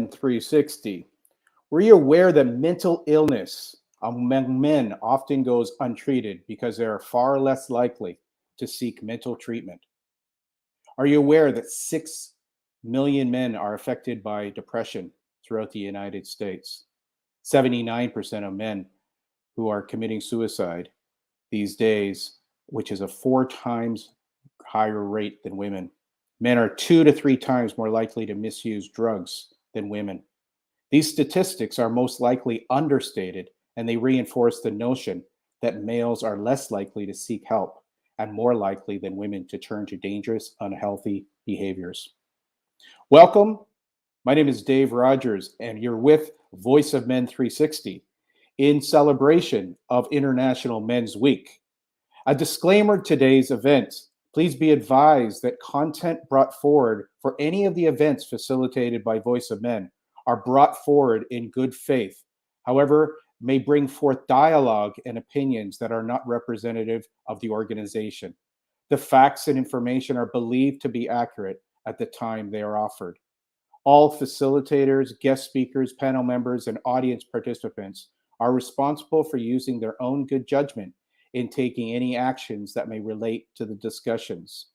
Men 360. Were you aware that mental illness among men often goes untreated because they are far less likely to seek mental treatment? Are you aware that 6 million men are affected by depression throughout the United States? 79% of men who are committing suicide these days, which is a 4 times higher rate than women. Men are 2 to 3 times more likely to misuse drugs than women. These statistics are most likely understated, and they reinforce the notion that males are less likely to seek help and more likely than women to turn to dangerous, unhealthy behaviors. Welcome. My name is Dave Rogers, and you're with Voice of Men 360 in celebration of International Men's Week. A disclaimer: today's event. Please be advised that content brought forward for any of the events facilitated by Voice of Men are brought forward in good faith. However, may bring forth dialogue and opinions that are not representative of the organization. The facts and information are believed to be accurate at the time they are offered. All facilitators, guest speakers, panel members, and audience participants are responsible for using their own good judgment in taking any actions that may relate to the discussions.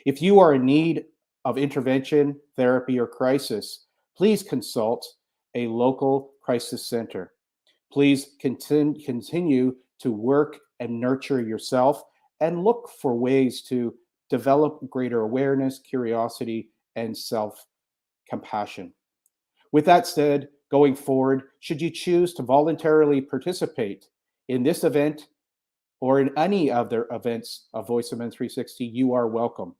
If you are in need of intervention, therapy, or crisis, please consult a local crisis center. Please continue to work and nurture yourself and look for ways to develop greater awareness, curiosity, and self-compassion. With that said, going forward, should you choose to voluntarily participate in this event or in any other events of Voice of Men 360, you are welcome.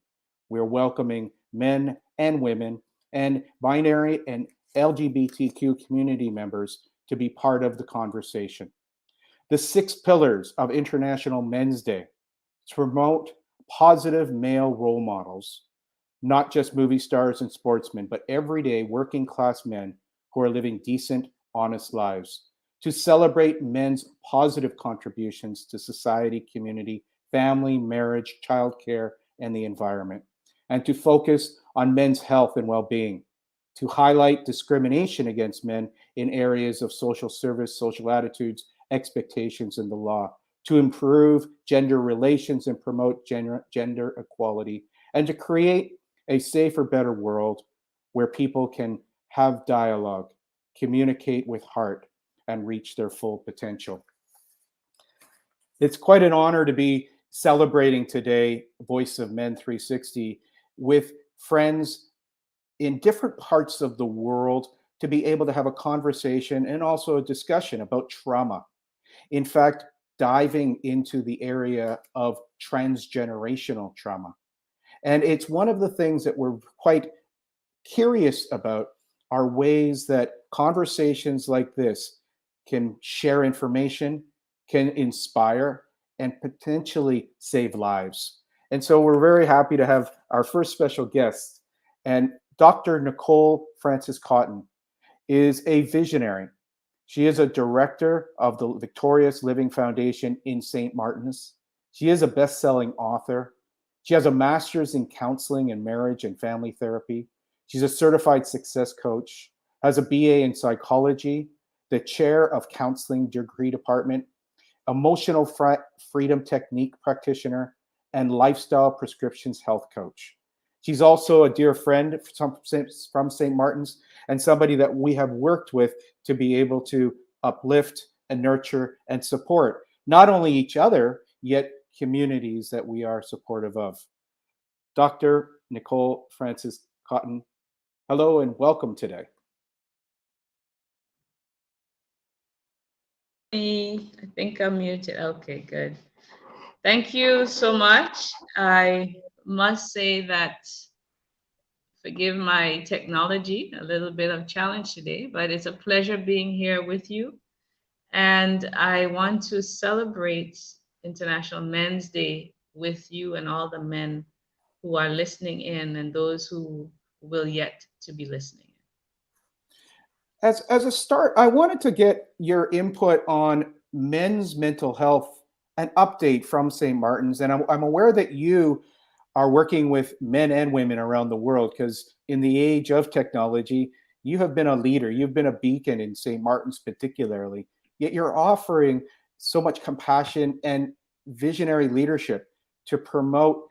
We're welcoming men and women and binary and LGBTQ community members to be part of the conversation. The 6 pillars of International Men's Day: to promote positive male role models, not just movie stars and sportsmen, but everyday working class men who are living decent, honest lives. To celebrate men's positive contributions to society, community, family, marriage, childcare, and the environment. And to focus on men's health and well-being. To highlight discrimination against men in areas of social service, social attitudes, expectations, and the law. To improve gender relations and promote gender equality. And to create a safer, better world where people can have dialogue, communicate with heart, and reach their full potential. It's quite an honor to be celebrating today Voice of Men 360 with friends in different parts of the world, to be able to have a conversation and also a discussion about trauma. In fact, diving into the area of transgenerational trauma. And it's one of the things that we're quite curious about are ways that conversations like this can share information, can inspire, and potentially save lives. And so we're very happy to have our first special guest. And Dr. Nicole Francis Cotton is a visionary. She is a director of the Victorious Living Foundation in St. Martin's. She is a best-selling author. She has a master's in counseling and marriage and family therapy. She's a certified success coach, has a BA in psychology, the chair of counseling degree department, emotional freedom technique practitioner, and lifestyle prescriptions health coach. She's also a dear friend from St. Martin's and somebody that we have worked with to be able to uplift and nurture and support not only each other, yet communities that we are supportive of. Dr. Nicole Francis Cotton, hello and welcome today. I think I'm muted. Okay, good. Thank you so much. I must say that, forgive my technology, a little bit of challenge today, but it's a pleasure being here with you. And I want to celebrate International Men's Day with you and all the men who are listening in and those who will yet to be listening. As a start, I wanted to get your input on men's mental health, an update from St. Martin's. And I'm aware that you are working with men and women around the world because in the age of technology, You have been a leader, you've been a beacon in St. Martin's particularly, yet you're offering so much compassion and visionary leadership to promote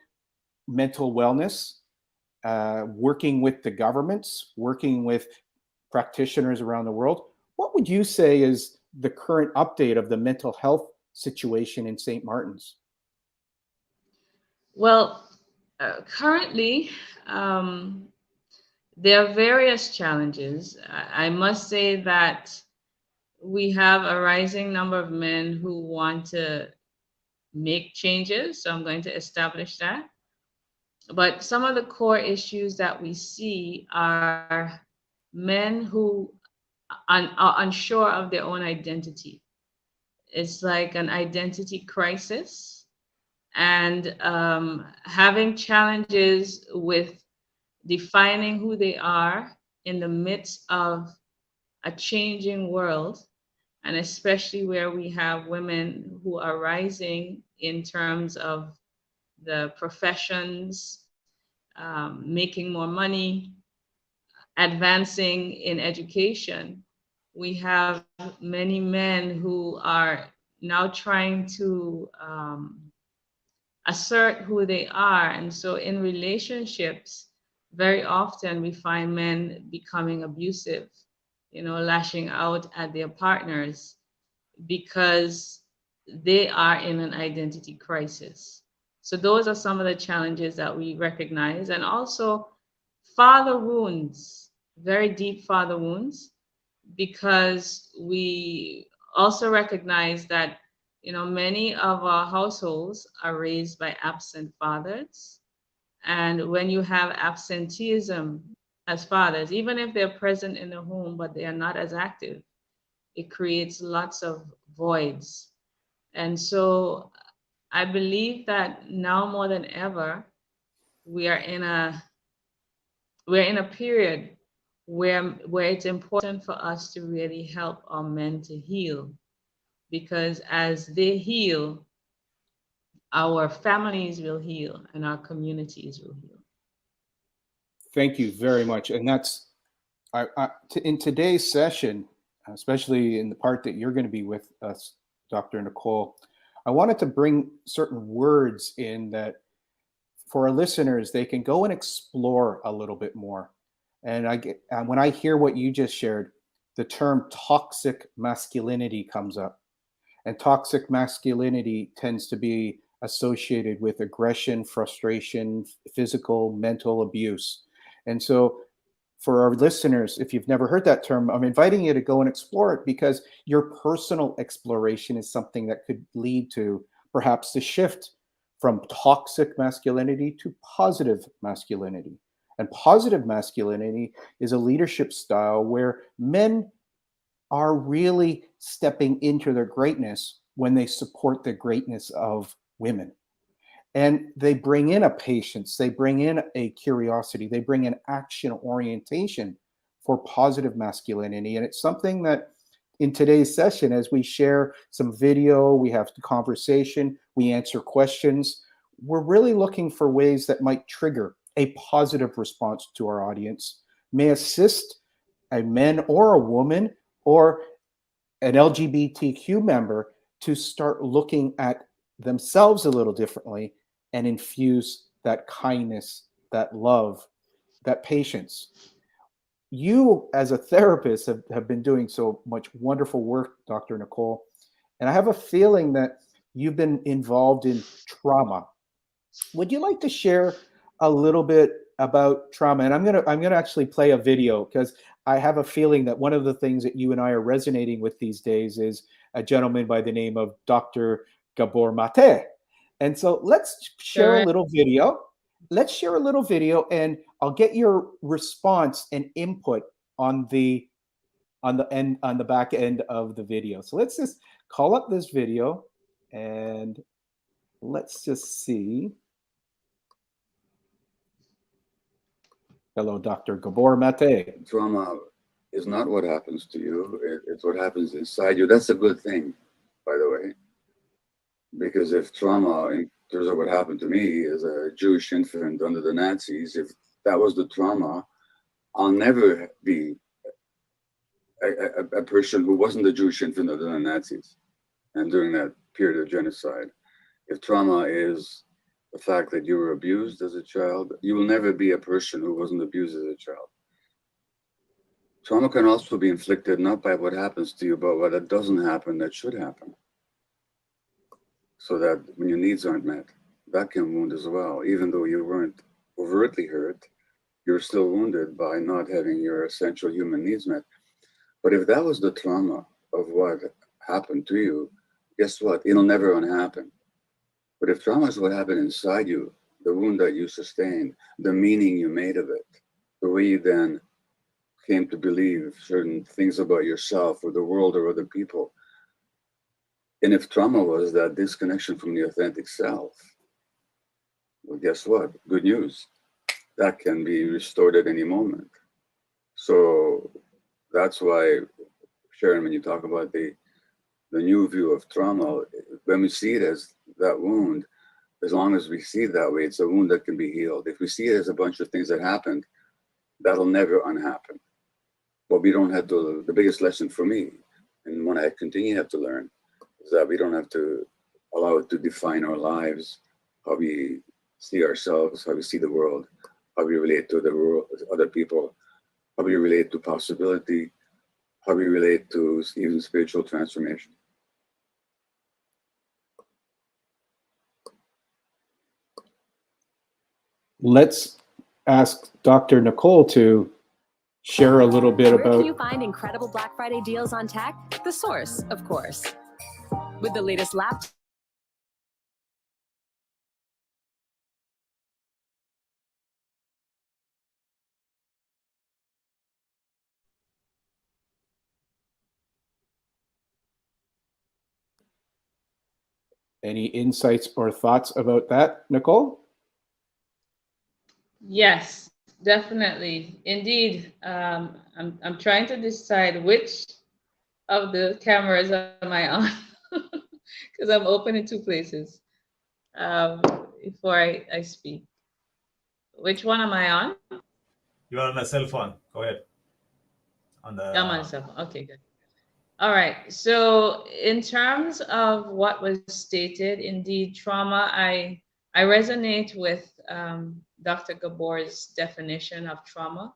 mental wellness, working with the governments, working with practitioners around the world. What would you say is the current update of the mental health situation in St. Martin's? Well, currently, um, there are various challenges. I must say that we have a rising number of men who want to make changes, so I'm going to establish that. But some of the core issues that we see are men who are unsure of their own identity. It's like an identity crisis, and having challenges with defining who they are in the midst of a changing world, and especially where we have women who are rising in terms of the professions, making more money, advancing in education. We have many men who are now trying to assert who they are. And so in relationships, very often we find men becoming abusive, lashing out at their partners because they are in an identity crisis. So those are some of the challenges that we recognize. And also father wounds, very deep father wounds, because we also recognize that many of our households are raised by absent fathers. And when you have absenteeism as fathers, even if they're present in the home but they are not as active, it creates lots of voids. And so I believe that now more than ever, we are in a we're in a period where it's important for us to really help our men to heal, because as they heal, our families will heal and our communities will heal. Thank you very much. And that's in today's session, especially in the part that you're going to be with us, Dr. Nicole, I wanted to bring certain words in that for our listeners, they can go and explore a little bit more. And when I hear what you just shared, the term toxic masculinity comes up. And toxic masculinity tends to be associated with aggression, frustration, physical, mental abuse. And so, for our listeners, if you've never heard that term, I'm inviting you to go and explore it, because your personal exploration is something that could lead to perhaps the shift from toxic masculinity to positive masculinity. And positive masculinity is a leadership style where men are really stepping into their greatness when they support the greatness of women. And they bring in a patience, they bring in a curiosity, they bring in action orientation for positive masculinity. And it's something that in today's session, as we share some video, we have the conversation, we answer questions, we're really looking for ways that might trigger a positive response to our audience, may assist a man or a woman or an LGBTQ member to start looking at themselves a little differently and infuse that kindness, that love, that patience. You, as a therapist, have been doing so much wonderful work, Dr. Nicole. And I have a feeling that you've been involved in trauma. Would you like to share a little bit about trauma? And I'm gonna actually play a video, because I have a feeling that one of the things that you and I are resonating with these days is a gentleman by the name of Dr. Gabor Mate. And so let's share a Correct. little video. Let's share a little video, and I'll get your response and input on the on the back end of the video. So let's just call up this video and let's just see. Hello, Dr. Gabor Mate. Trauma is not what happens to you, it's what happens inside you. That's a good thing, by the way, because if trauma, in terms of what happened to me as a Jewish infant under the Nazis, if that was the trauma, I'll never be a person who wasn't a Jewish infant of the Nazis and during that period of genocide. If trauma is the fact that you were abused as a child, you will never be a person who wasn't abused as a child. Trauma can also be inflicted not by what happens to you, but what doesn't happen that should happen. So that when your needs aren't met, that can wound as well. Even though you weren't overtly hurt, you're still wounded by not having your essential human needs met. But if that was the trauma of what happened to you, guess what? It'll never unhappen. But if trauma is what happened inside you, the wound that you sustained, the meaning you made of it, the way you then came to believe certain things about yourself or the world or other people. And if trauma was that disconnection from the authentic self, well, guess what? Good news. That can be restored at any moment. So that's why, Sharon, when you talk about the new view of trauma, when we see it as that wound, as long as we see it that way, it's a wound that can be healed. If we see it as a bunch of things that happened, that'll never unhappen. But we don't have to, the biggest lesson for me, and one I continue to have to learn, is that we don't have to allow it to define our lives, how we see ourselves, how we see the world, how we relate to the world, other people, how we relate to possibility, how we relate to even spiritual transformation. Let's ask Dr. Nicole to share a little bit Where about. can you find incredible Black Friday deals on tech? The Source, of course. With the latest laptop. Any insights or thoughts about that, Nicole? Yes, definitely. Indeed. I'm trying to decide which of the cameras am I on because I'm open in two places before I speak. Which one am I on? You're on a cell phone. Go ahead. On the. I'm on a cell phone. Okay, good. All right. So in terms of what was stated, indeed, trauma, I resonate with Dr. Gabor's definition of trauma,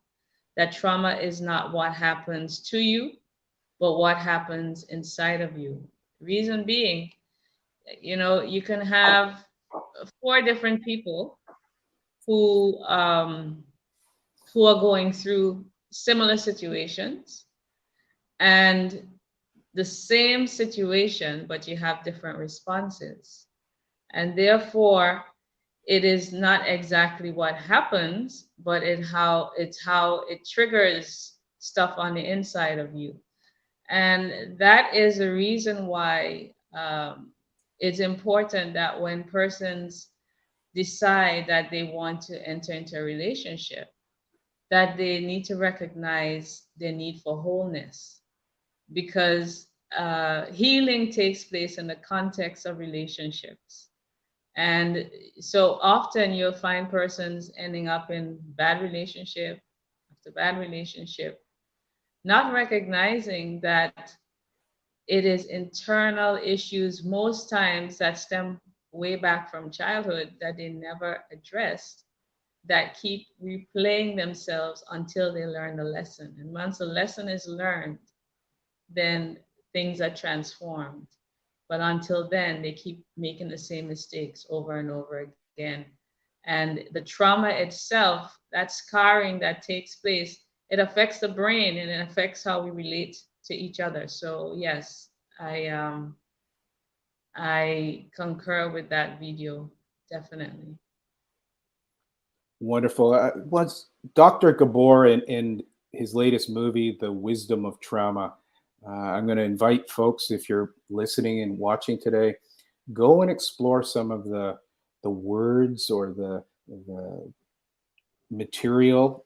that trauma is not what happens to you, but what happens inside of you. Reason being, you can have 4 different people who are going through similar situations and the same situation, but you have different responses. And therefore, it is not exactly what happens, but it's how it triggers stuff on the inside of you. And that is a reason why it's important that when persons decide that they want to enter into a relationship, that they need to recognize their need for wholeness, because healing takes place in the context of relationships. And so often you'll find persons ending up in bad relationship after bad relationship, not recognizing that it is internal issues most times that stem way back from childhood that they never addressed, that keep replaying themselves until they learn the lesson. And once the lesson is learned, then things are transformed. But until then, they keep making the same mistakes over and over again. And the trauma itself, that scarring that takes place, it affects the brain and it affects how we relate to each other. So yes, I concur with that video, definitely. Wonderful. Was Dr. Gabor in his latest movie, The Wisdom of Trauma? I'm going to invite folks, if you're listening and watching today, go and explore some of the words or the material,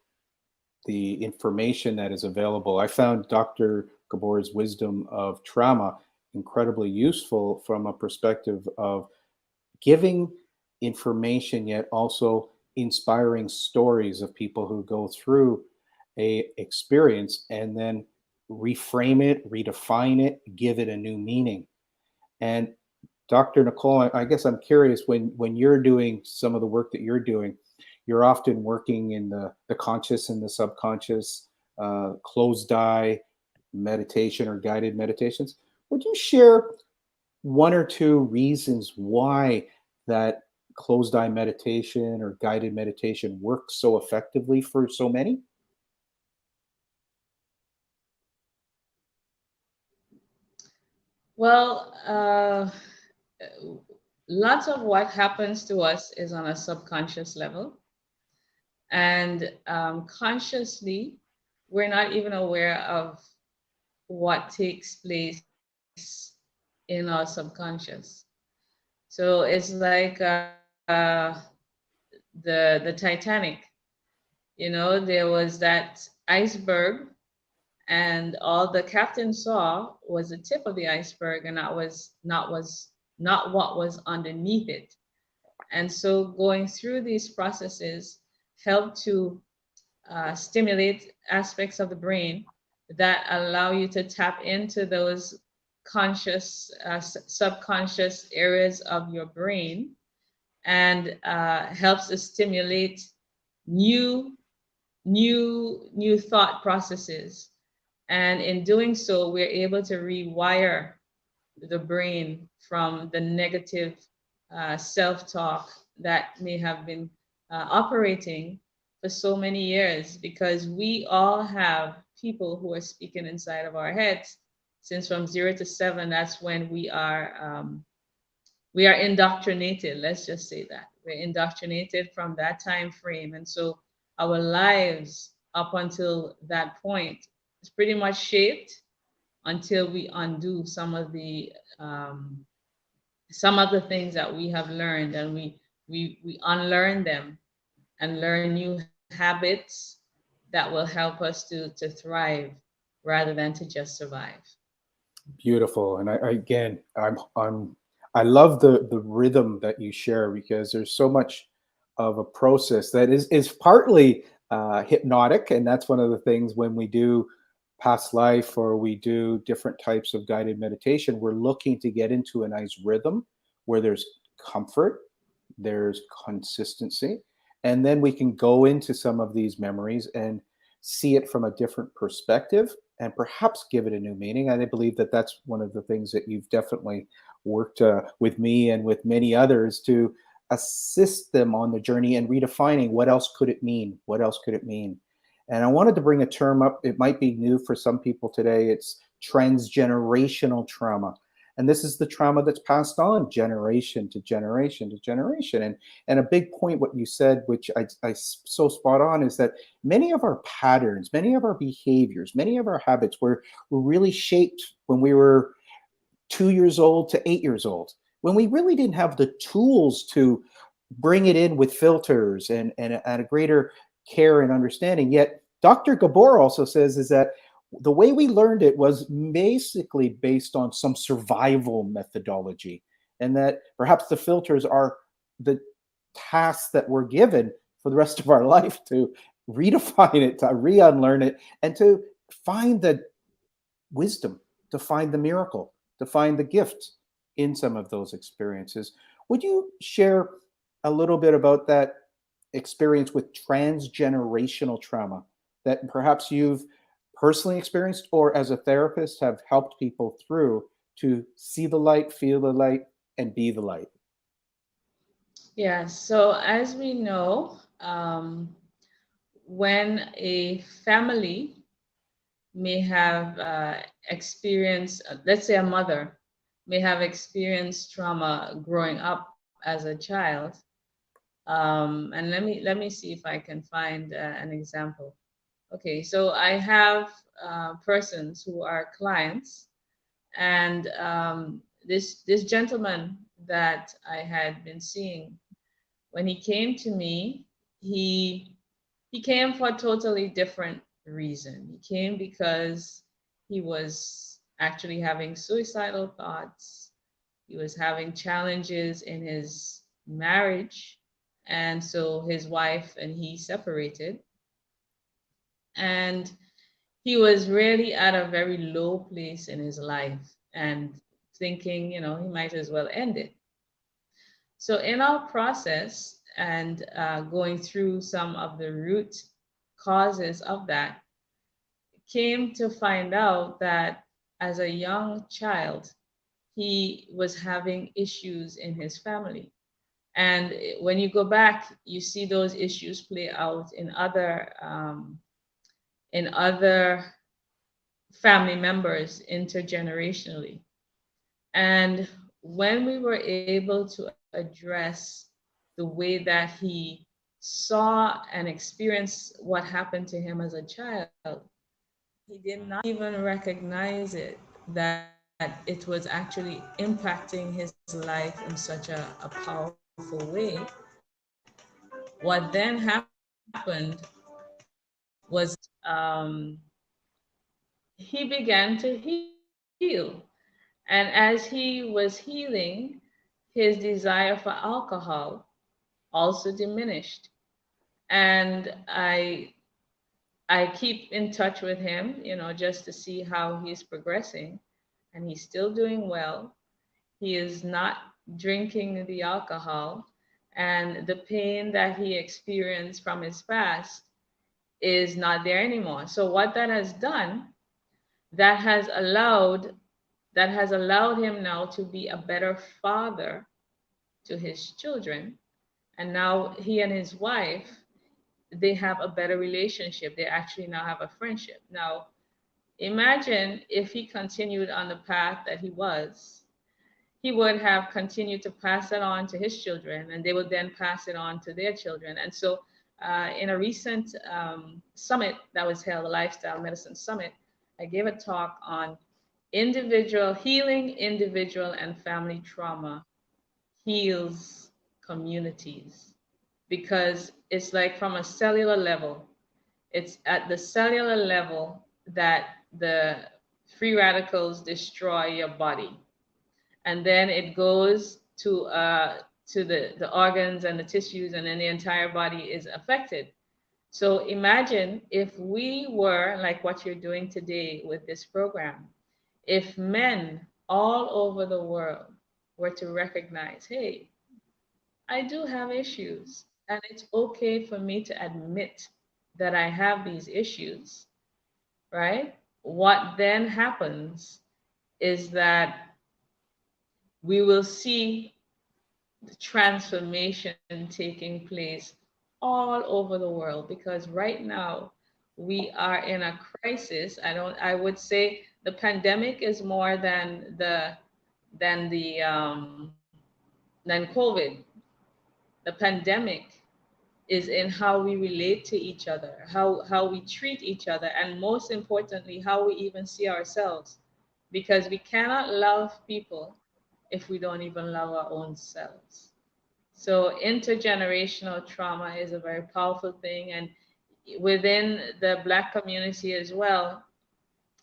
the information that is available. I found Dr. Gabor's Wisdom of Trauma incredibly useful from a perspective of giving information, yet also inspiring stories of people who go through a experience and then reframe it, redefine it, give it a new meaning. And Dr. Nicole, I guess I'm curious, when you're doing some of the work that you're doing, you're often working in the conscious and the subconscious, closed eye meditation or guided meditations. Would you share one or two reasons why that closed eye meditation or guided meditation works so effectively for so many? Well, lots of what happens to us is on a subconscious level. And consciously, we're not even aware of what takes place in our subconscious. So it's like the Titanic. There was that iceberg, and all the captain saw was the tip of the iceberg, and that was not what was underneath it. And so going through these processes help to stimulate aspects of the brain that allow you to tap into those conscious, subconscious areas of your brain, and helps to stimulate new, new thought processes. And in doing so, we're able to rewire the brain from the negative self-talk that may have been operating for so many years, because we all have people who are speaking inside of our heads. Since from 0 to 7, that's when we are indoctrinated. Let's just say that we're indoctrinated from that time frame, and so our lives up until that point is pretty much shaped until we undo some of the things that we have learned, and we unlearn them and learn new habits that will help us to thrive rather than to just survive. Beautiful. And again, I love the rhythm that you share, because there's so much of a process that is partly hypnotic, and that's one of the things when we do past life or we do different types of guided meditation, we're looking to get into a nice rhythm where there's comfort, there's consistency, and then we can go into some of these memories and see it from a different perspective and perhaps give it a new meaning. And I believe that that's one of the things that you've definitely worked with me and with many others to assist them on the journey and redefining what else could it mean? What else could it mean? And I wanted to bring a term up. It might be new for some people today. It's transgenerational trauma. And this is the trauma that's passed on generation to generation to generation. And a big point, what you said, which I so spot on, is that many of our patterns, many of our behaviors, many of our habits were really shaped when we were 2 years old to 8 years old, when we really didn't have the tools to bring it in with filters and a greater care and understanding. Yet Dr. Gabor also says is that the way we learned it was basically based on some survival methodology, and that perhaps the filters are the tasks that we're given for the rest of our life to redefine it, to re-unlearn it, and to find the wisdom, to find the miracle, to find the gift in some of those experiences. Would you share a little bit about that experience with transgenerational trauma that perhaps you've personally experienced or as a therapist have helped people through to see the light, feel the light, and be the light? Yeah, so as we know, when a family may have experienced, let's say a mother may have experienced trauma growing up as a child. And let me see if I can find an example. Okay, so I have persons who are clients, and this gentleman that I had been seeing, when he came to me, he he came for a totally different reason. He came because he was actually having suicidal thoughts. He was having challenges in his marriage, and so his wife and he separated. And he was really at a very low place in his life and thinking, he might as well end it. So, in our process and going through some of the root causes of that, came to find out that as a young child, he was having issues in his family. And when you go back, you see those issues play out in other family members intergenerationally. And when we were able to address the way that he saw and experienced what happened to him as a child, he did not even recognize it, that it was actually impacting his life in such a powerful way. What then happened was he began to heal. And as he was healing, his desire for alcohol also diminished. And I keep in touch with him, just to see how he's progressing. And he's still doing well. He is not drinking the alcohol. And the pain that he experienced from his past is not there anymore. So what that has done, that has allowed him now to be a better father to his children. And now he and his wife, they have a better relationship. They actually now have a friendship. Now, imagine if he continued on the path that he was, he would have continued to pass it on to his children, and they would then pass it on to their children. And so, in a recent summit that was held, a lifestyle medicine summit, I gave a talk on healing individual and family trauma heals communities, because it's like from a cellular level. It's at the cellular level that the free radicals destroy your body, and then it goes to the organs and the tissues, and then the entire body is affected. So imagine if we were like what you're doing today with this program, if men all over the world were to recognize, hey, I do have issues, and it's okay for me to admit that I have these issues, right? What then happens is that we will see the transformation taking place all over the world, because right now we are in a crisis. I would say the pandemic is more than than COVID. The pandemic is in how we relate to each other, how we treat each other, and most importantly, how we even see ourselves. Because we cannot love people if we don't even love our own selves. So intergenerational trauma is a very powerful thing. And within the Black community as well,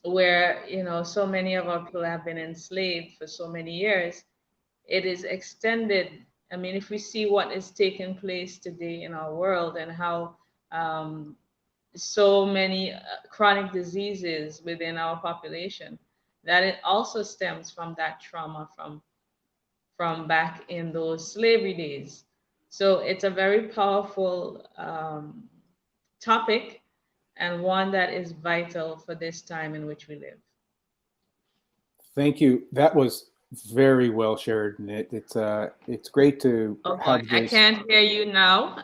where so many of our people have been enslaved for so many years, it is extended. I mean, if we see what is taking place today in our world, and how so many chronic diseases within our population, that it also stems from that trauma from back in those slavery days. So it's a very powerful topic, and one that is vital for this time in which we live. Thank you. That was very well shared, and it's great to have this. I can't hear you now.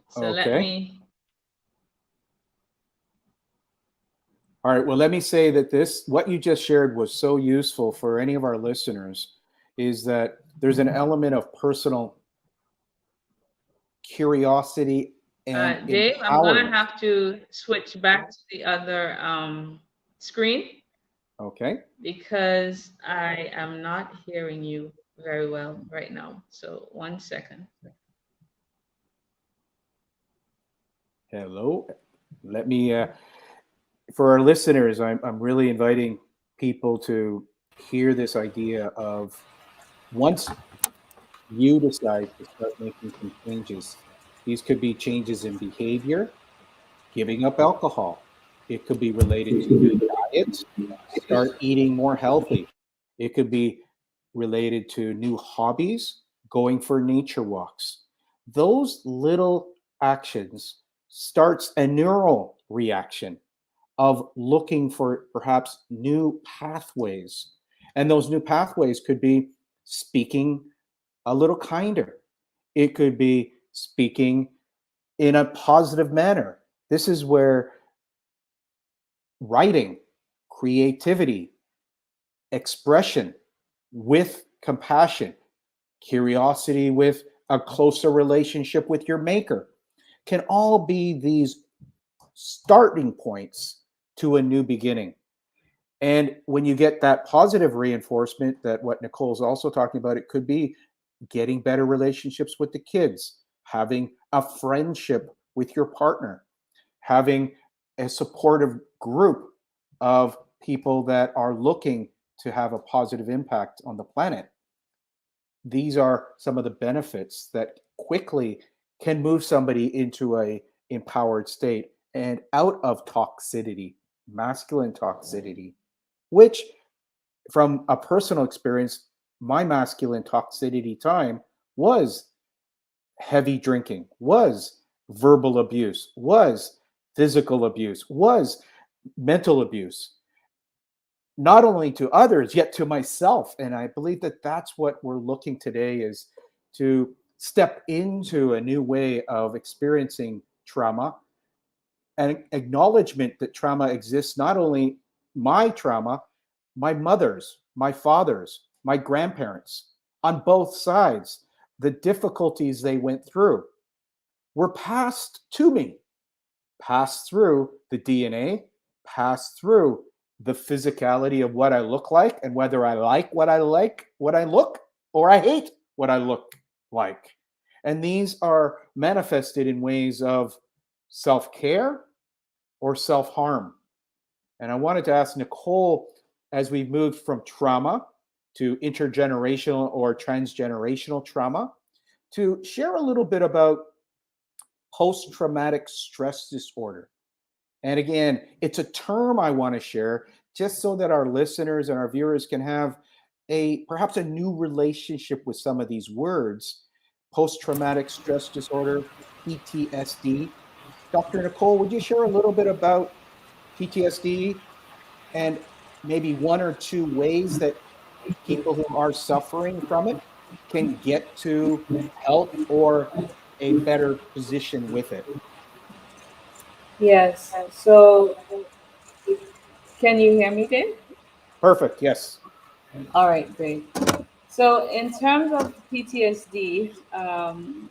So Okay. let me. All right. Well, let me say that what you just shared was so useful for any of our listeners, is that there's an element of personal curiosity and Dave, I'm empowerment. gonna have to switch back to the other screen. Okay. Because I am not hearing you very well right now. So 1 second. Hello. Let me, for our listeners, I'm really inviting people to hear this idea of, once you decide to start making some changes, these could be changes in behavior, giving up alcohol, It could be related to new diet, start eating more healthy. It could be related to new hobbies, going for nature walks. Those little actions starts a neural reaction of looking for perhaps new pathways. And those new pathways could be speaking a little kinder. It could be speaking in a positive manner. This is where writing, creativity, expression with compassion, curiosity with a closer relationship with your maker can all be these starting points to a new beginning. And when you get that positive reinforcement, that what Nicole's also talking about, it could be getting better relationships with the kids, having a friendship with your partner, having a supportive group of people that are looking to have a positive impact on the planet. These are some of the benefits that quickly can move somebody into a empowered state and out of toxicity, masculine toxicity, which from a personal experience, my masculine toxicity time was heavy drinking, was verbal abuse, was physical abuse, was mental abuse, not only to others, yet to myself. And I believe that that's what we're looking today is to step into a new way of experiencing trauma and acknowledgement that trauma exists, not only my trauma, my mother's, my father's, my grandparents, on both sides, the difficulties they went through were passed to me, passed through the DNA, passed through the physicality of what I look like and whether I like, what I look, or I hate what I look like. And these are manifested in ways of self-care or self-harm. And I wanted to ask Nicole, as we've moved from trauma to intergenerational or transgenerational trauma, to share a little bit about post-traumatic stress disorder. And again, it's a term I want to share just so that our listeners and our viewers can have perhaps a new relationship with some of these words. Post-traumatic stress disorder, PTSD. Dr. Nicole, would you share a little bit about PTSD and maybe one or two ways that people who are suffering from it can get to help or a better position with it? Yes. So, can you hear me, Dave? Perfect. Yes. All right, great. So, in terms of PTSD,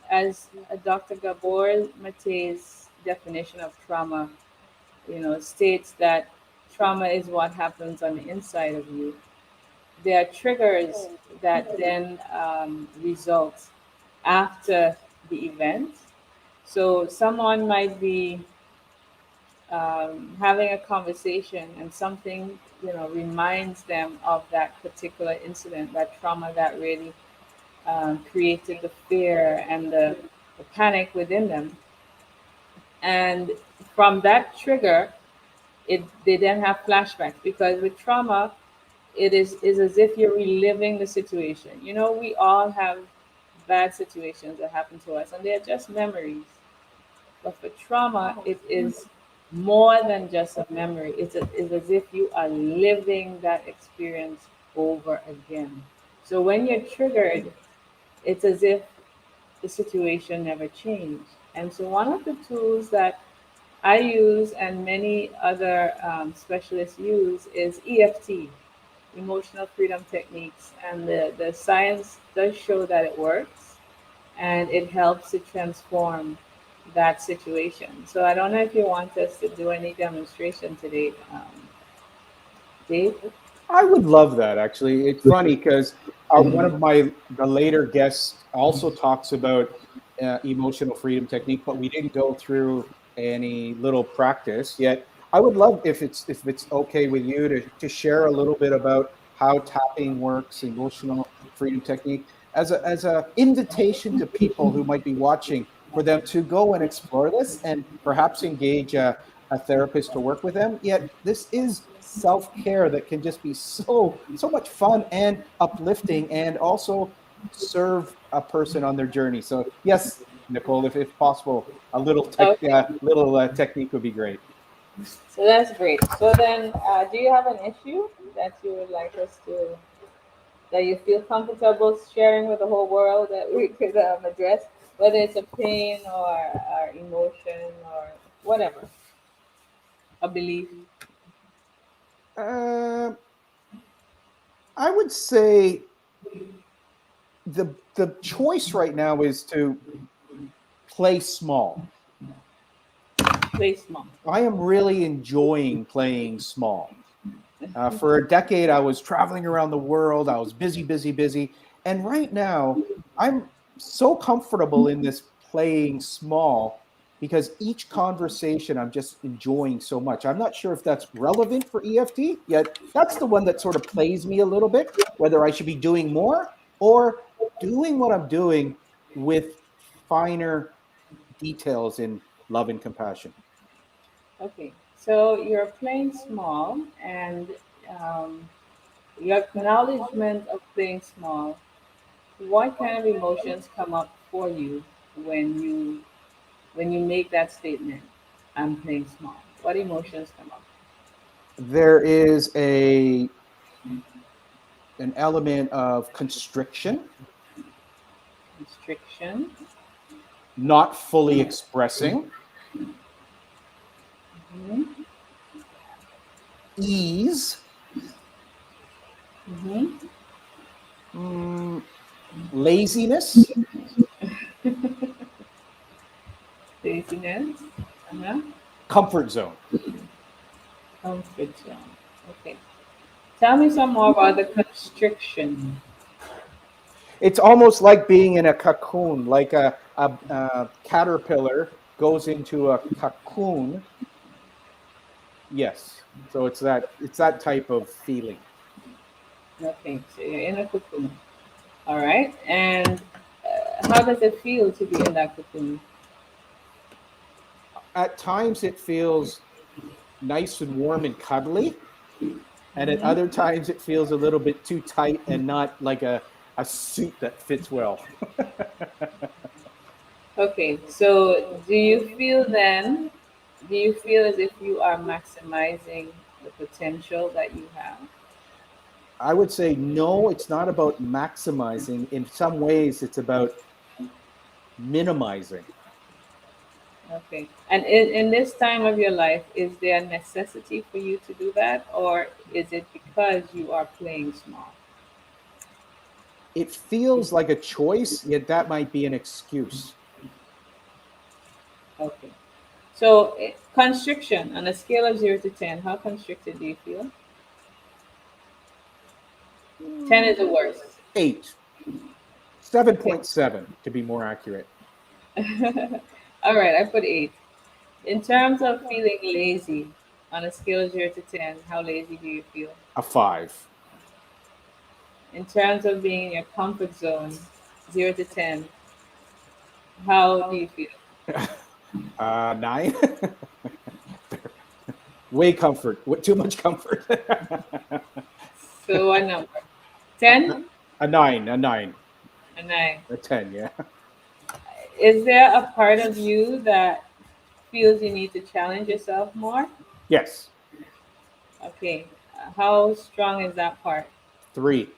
as Dr. Gabor Mate's definition of trauma, states that trauma is what happens on the inside of you. There are triggers that then result after the event. So, someone might be having a conversation and something reminds them of that particular incident, that trauma that really created the fear and the panic within them. And from that trigger, they then have flashbacks, because with trauma is as if you're reliving the situation. We all have bad situations that happen to us and they're just memories. But for trauma, it is more than just a memory. It's as if you are living that experience over again. So when you're triggered, it's as if the situation never changed. And so one of the tools that I use and many other specialists use is EFT, emotional freedom techniques. And the science does show that it works and it helps to transform that situation. So I don't know if you want us to do any demonstration today, Dave. I would love that, actually. It's funny because one of the later guests also talks about emotional freedom technique, but we didn't go through any little practice yet. I would love if it's okay with you to share a little bit about how tapping works, emotional freedom technique, as a invitation to people who might be watching for them to go and explore this and perhaps engage a therapist to work with them. Yet this is self-care that can just be so much fun and uplifting, and also serve a person on their journey. So yes, Nicole, if possible, a little Okay. technique would be great. So that's great. So then, do you have an issue that you would like us to, that you feel comfortable sharing with the whole world that we could address, whether it's a pain or emotion or whatever, a belief? Uh, I would say the choice right now is to play small. Play small. I am really enjoying playing small. For a decade, I was traveling around the world. I was busy, busy, busy. And right now, I'm so comfortable in this playing small because each conversation I'm just enjoying so much. I'm not sure if that's relevant for EFT, yet that's the one that sort of plays me a little bit, whether I should be doing more or doing what I'm doing with finer details in love and compassion. Okay. So you're playing small, and um, your acknowledgement of playing small. What kind of emotions come up for you when you make that statement? I'm playing small. What emotions come up? There is an element of constriction, Constriction. not fully expressing, Mm-hmm. ease, Mm-hmm. mm, laziness, Laziness. Uh-huh. comfort zone. Comfort zone. Okay. Tell me some more about the constriction. It's almost like being in a cocoon, like a caterpillar goes into a cocoon. Yes. So it's that type of feeling. Okay, so you're in a cocoon. All right. And how does it feel to be in that cocoon? At times it feels nice and warm and cuddly, and at Mm-hmm. other times it feels a little bit too tight and not like a suit that fits well. Okay, so do you feel as if you are maximizing the potential that you have? I would say no, it's not about maximizing. In some ways, it's about minimizing. Okay. And in this time of your life, is there a necessity for you to do that, or is it because you are playing small? It feels like a choice, yet that might be an excuse. Okay. So, constriction on a scale of 0 to 10, how constricted do you feel? 10 is the worst. 8, Okay. 7.7 to be more accurate. All right, I put 8. In terms of feeling lazy, on a scale of 0 to 10, how lazy do you feel? A 5. In terms of being in your comfort zone, 0 to 10, how do you feel? 9. Way comfort. Too much comfort. So, what number? 10? A 9. A 9. A 9. A 10. Yeah. Is there a part of you that feels you need to challenge yourself more? Yes. Okay. How strong is that part? 3.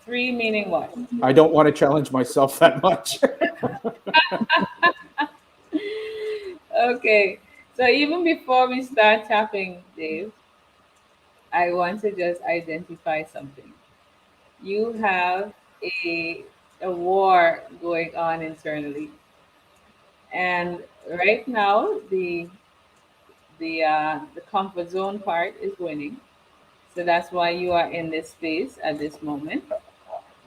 3 meaning what? I don't want to challenge myself that much. Okay. So, even before we start tapping, Dave, I want to just identify something. You have a a war going on internally, and right now the comfort zone part is winning. So that's why you are in this space at this moment,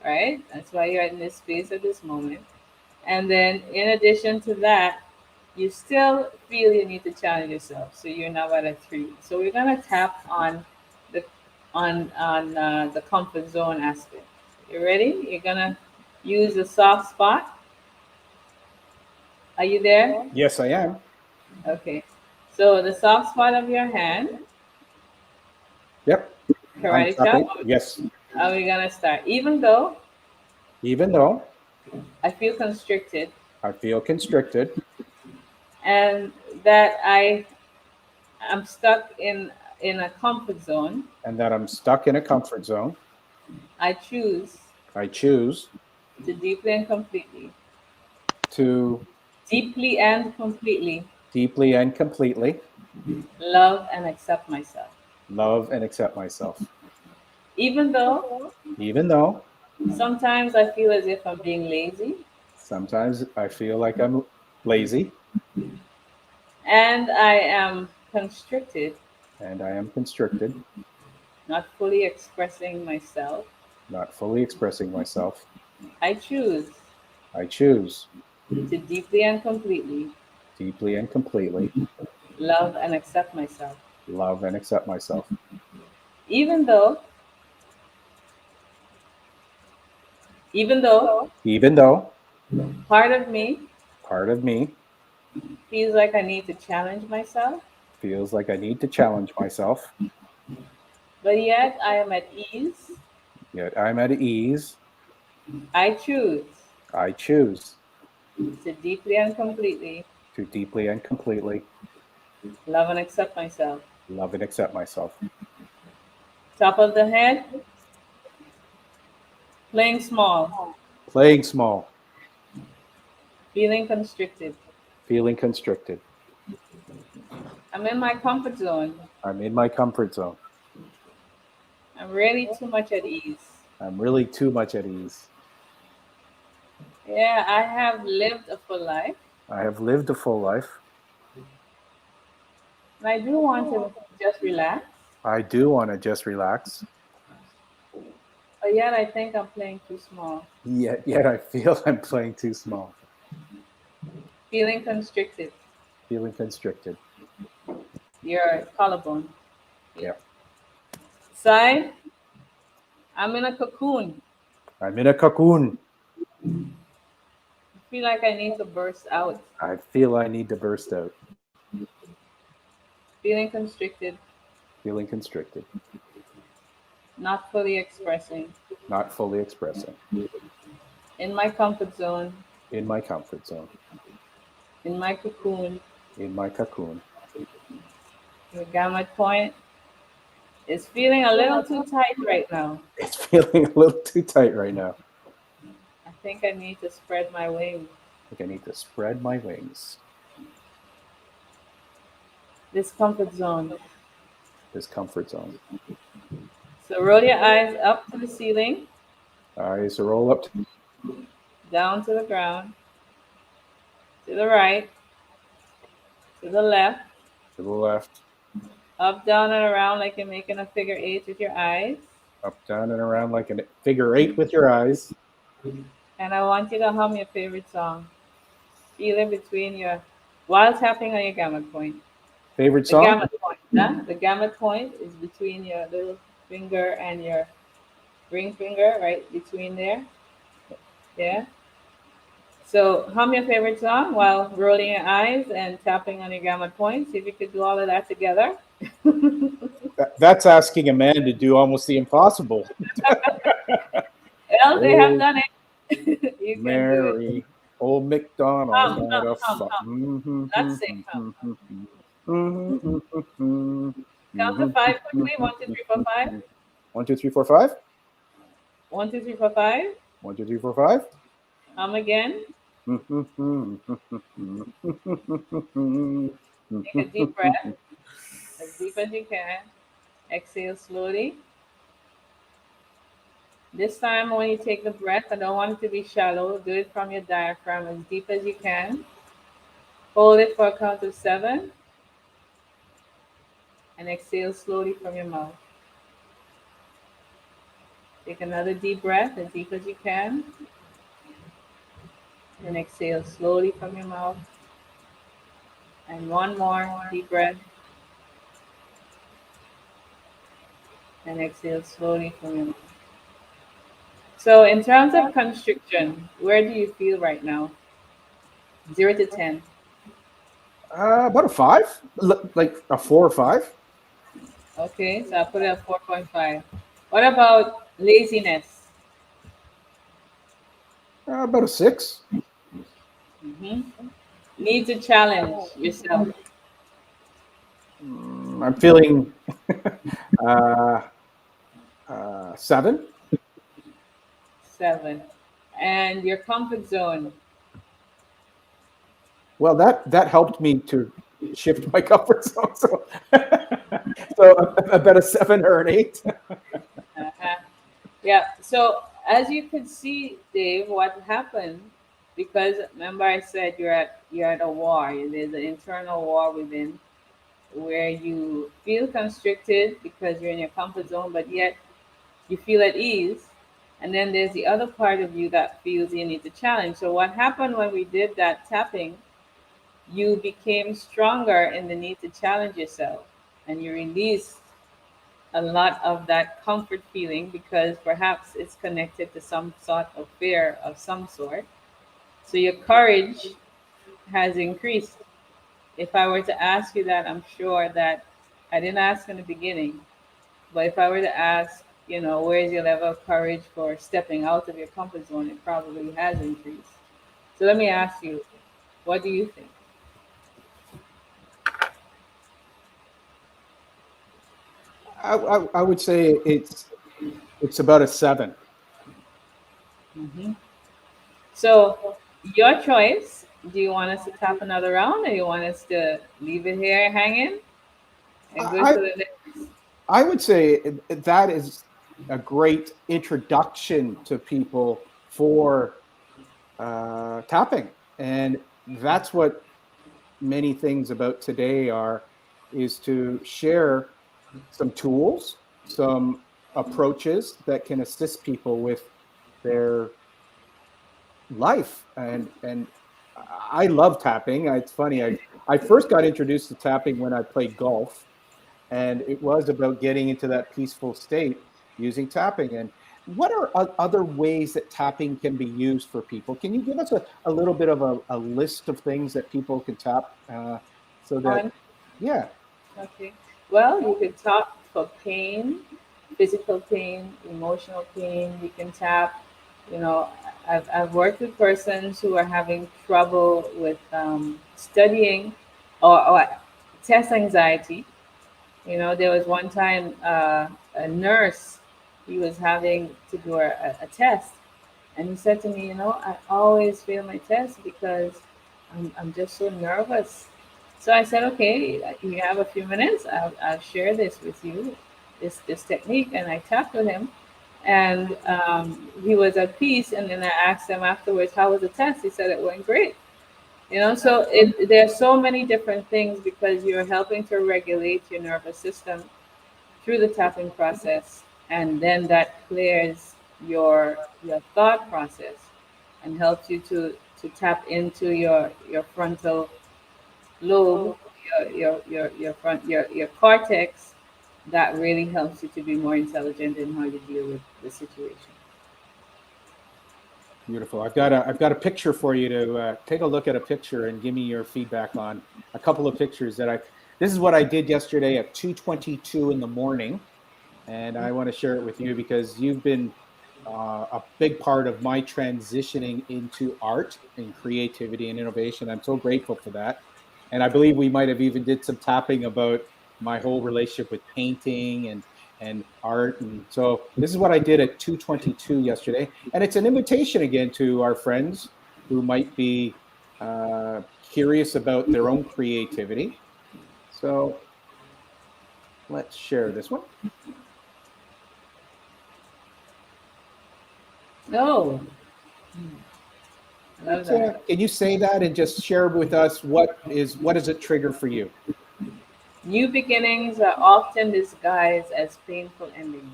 right? That's why you're in this space at this moment. And then in addition to that, you still feel you need to challenge yourself. So you're now at a 3. So we're gonna tap on the the comfort zone aspect. You ready? You're gonna use the soft spot Are you there? Yes, I am. Okay. So the soft spot of your hand, Yep. I'm karate chop. stopping. Yes. Are we gonna start? Even though Even though I feel constricted I feel constricted and that I am stuck in a comfort zone, and that I'm stuck in a comfort zone, I choose I choose to to deeply and completely deeply and completely love and accept myself. love and accept myself. Even though Even though sometimes I feel as if I'm being lazy sometimes I feel like I'm lazy and I am constricted, and I am constricted, not fully expressing myself, not fully expressing myself, I choose I choose to deeply and completely deeply and completely love and accept myself. love and accept myself. Even though, even though Even though part of me part of me feels like I need to challenge myself, feels like I need to challenge myself, but yet I am at ease, yet I'm at ease, I choose I choose to deeply and completely to deeply and completely love and accept myself. love and accept myself. Top of the head, playing small, Playing small, feeling constricted. feeling constricted. I'm in my comfort zone. I'm in my comfort zone. I'm really too much at ease. I'm really too much at ease. Yeah, I have lived a full life, I have lived a full life. and I do want to just relax, I do want to just relax, but yet I think I'm playing too small, yet I feel I'm playing too small, feeling constricted. feeling constricted. Your collarbone. Yeah. Here. Side, I'm in a cocoon. I'm in a cocoon. I feel like I need to burst out, I feel I need to burst out, feeling constricted, feeling constricted, not fully expressing, not fully expressing, in my comfort zone, in my comfort zone, in my cocoon. in my cocoon. Your gamut point is feeling a little too tight right now. It's feeling a little too tight right now. I think I need to spread my wings. I think I need to spread my wings. This comfort zone. This comfort zone. So roll your eyes up to the ceiling, Eyes roll up down to the ground, to the right, to the left, to the left, up, down, and around like you're making a figure eight with your eyes. up, down, and around like a figure eight with your eyes. And I want you to hum your favorite song. Feel it between your, while tapping on your gamut point. Favorite The song? gamut point, huh? The gamut point is between your little finger and your ring finger, right between there. Yeah. So hum your favorite song while rolling your eyes and tapping on your gamut point. See if you could do all of that together. That's asking a man to do almost the impossible. Well, they have Oh, done it. You can do it. Mary, old MacDonald Hum, had hum, a hum, farm. hum. Let's sing hum. Count to five quickly. 1, 2, 3, 4, 5. 1, 2, 3, 4, 5. 1, 2, 3, 4, 5. 1, 2, 3, 4, 5. Hum again. Take a deep breath, as deep as you can. Exhale slowly. This time, when you take the breath, I don't want it to be shallow. Do it from your diaphragm as deep as you can. Hold it for a count of 7 and exhale slowly from your mouth. Take another deep breath as deep as you can and exhale slowly from your mouth. And one more deep breath and exhale slowly from your mouth. So, in terms of constriction, where do you feel right now? 0 to 10. About a 5, like a 4 or 5. Okay, so I put it at 4.5. What about laziness? About a 6. Hmm. Need to challenge yourself. I'm feeling 7. 7. And your comfort zone. Well, that helped me to shift my comfort zone. So, so about a 7 or an 8. Uh-huh. Yeah. So as you can see, Dave, what happened, because remember I said you're at a war. There's an internal war within where you feel constricted because you're in your comfort zone, but yet you feel at ease. And then there's the other part of you that feels you need to challenge. So what happened when we did that tapping, you became stronger in the need to challenge yourself, and you released a lot of that comfort feeling because perhaps it's connected to some sort of fear of some sort. So your courage has increased. If I were to ask you that, I'm sure that I didn't ask in the beginning, but if I were to ask, where's your level of courage for stepping out of your comfort zone, it probably has increased. So let me ask you, what do you think? I would say it's about a 7. Hmm. So, your choice. Do you want us to tap another round, or you want us to leave it here hanging and go to I the next? I would say that is a great introduction to people for tapping, and that's what many things about today is to share some tools, some approaches that can assist people with their life. And I love tapping. It's funny. I first got introduced to tapping when I played golf, and it was about getting into that peaceful state using tapping. And what are other ways that tapping can be used for people? Can you give us a little bit of a list of things that people can tap so that, On. yeah. Okay. Well, you could tap for pain, physical pain, emotional pain. You can tap. You know, I've worked with persons who are having trouble with studying or test anxiety. There was one time a nurse, he was having to do a test, and he said to me, I always fail my test because I'm just so nervous. So I said, okay, you have a few minutes. I'll share this with you, this technique. And I tapped with him, and he was at peace. And then I asked him afterwards, how was the test? He said it went great. So there's so many different things because you're helping to regulate your nervous system through the tapping process, and then that clears your thought process and helps you to tap into your frontal lobe, your cortex. That really helps you to be more intelligent in how you deal with the situation. Beautiful. I've got a picture for you to take a look at a picture and give me your feedback on a couple of pictures that I. This is what I did yesterday at 2:22 in the morning, and I want to share it with you because you've been a big part of my transitioning into art and creativity and innovation. I'm so grateful for that, and I believe we might have even did some tapping about my whole relationship with painting and art. And so this is what I did at 2:22 yesterday, and it's an invitation again to our friends who might be curious about their own creativity. So let's share this one. Oh, I love that. Can you say that and just share with us what does it trigger for you? New beginnings are often disguised as painful endings.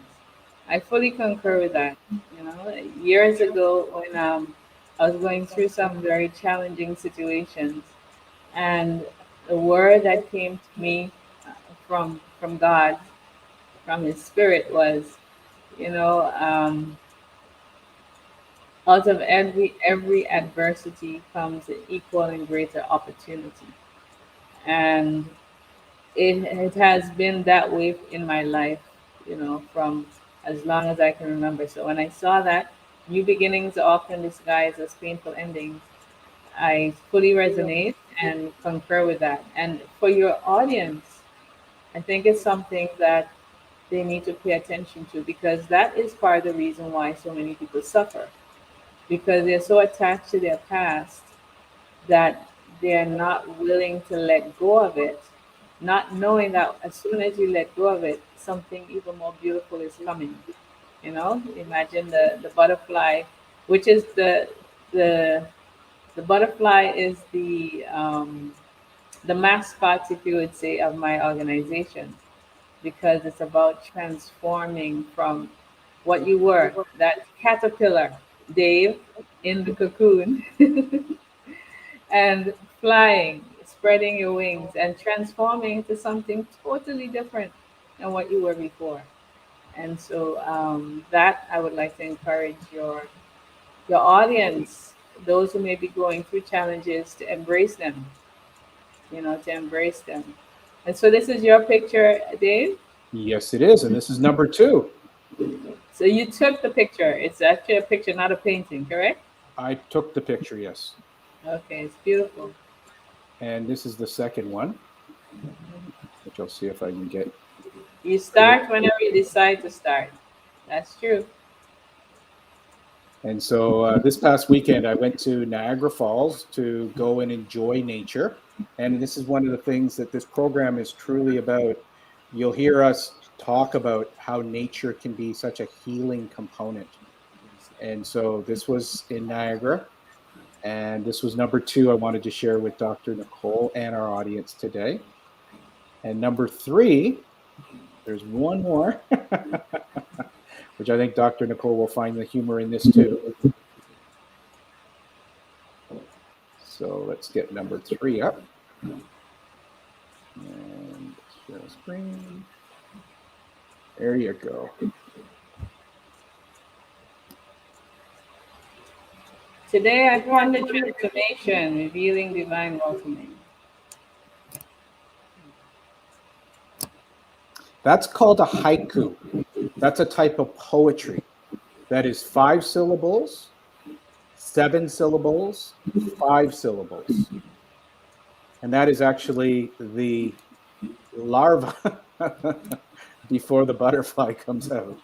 I fully concur with that. Years ago when I was going through some very challenging situations, and the word that came to me from God, from His Spirit, was, you know, um, Out of every adversity comes an equal and greater opportunity. And it has been that way in my life, from as long as I can remember. So when I saw that new beginnings are often disguised as painful endings, I fully resonate and concur with that. And for your audience, I think it's something that they need to pay attention to, because that is part of the reason why so many people suffer, because they're so attached to their past that they're not willing to let go of it, not knowing that as soon as you let go of it, something even more beautiful is coming. Imagine the butterfly, which is the the butterfly is the mascot, if you would say, of my organization, because it's about transforming from what you were, that caterpillar, Dave, in the cocoon, and flying, spreading your wings, and transforming into something totally different than what you were before. And so that I would like to encourage your audience, those who may be going through challenges, to embrace them. To embrace them. And so this is your picture, Dave. Yes, it is. And this is number 2. So you took the picture. It's actually a picture, not a painting, correct? I took the picture, yes. Okay, it's beautiful. And this is the second one, which I'll see if I can get. You start whenever you decide to start. That's true. And so this past weekend, I went to Niagara Falls to go and enjoy nature. And this is one of the things that this program is truly about. You'll hear us talk about how nature can be such a healing component. And so this was in Niagara. And this was number 2 I wanted to share with Dr. Nicole and our audience today. And number 3, there's one more, which I think Dr. Nicole will find the humor in this too. So let's get number 3 up. And share screen. There you go. Today I found the transformation, revealing divine welcoming. That's called a haiku. That's a type of poetry that is 5 syllables, 7 syllables, 5 syllables. And that is actually the larva before the butterfly comes out.